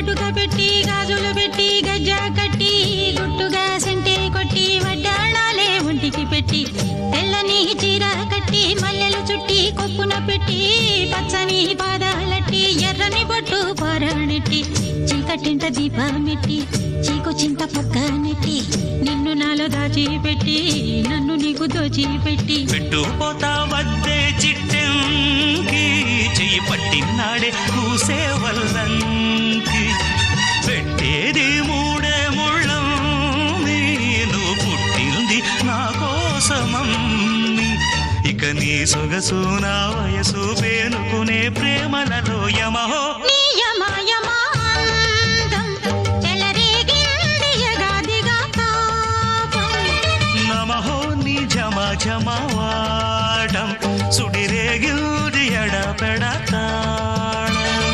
కాటుక పెట్టి గాజులు పెట్టి గజ్జా కట్టి గుట్టుగా సెంటే కొట్టి వడ్డాణాలే ఒంటికి పెట్టి తెల్లని చీర కట్టి మల్లెలు చుట్టి కొప్పున పెట్టి పచ్చని పాదాలట్టి ఎర్రని బొట్టు పారాణెట్టి చీకటింట దీపమెట్టి చీకు చింత పక్క నెట్టి నిన్ను నాలో దాచిపెట్టి నన్ను నీకు దోచిపెట్టి పెట్టుపోతా వద్దే చిట్టంకి చెయ్యి పట్టినాడే కూసే వల్లంకి పెట్టేది మూడే ముళ్ళం నువ్వు పుట్టింది నా కోసమమ్మి ఇక నీ సొగసు నా వయసు పేనుకునే ప్రేమలలో యమహో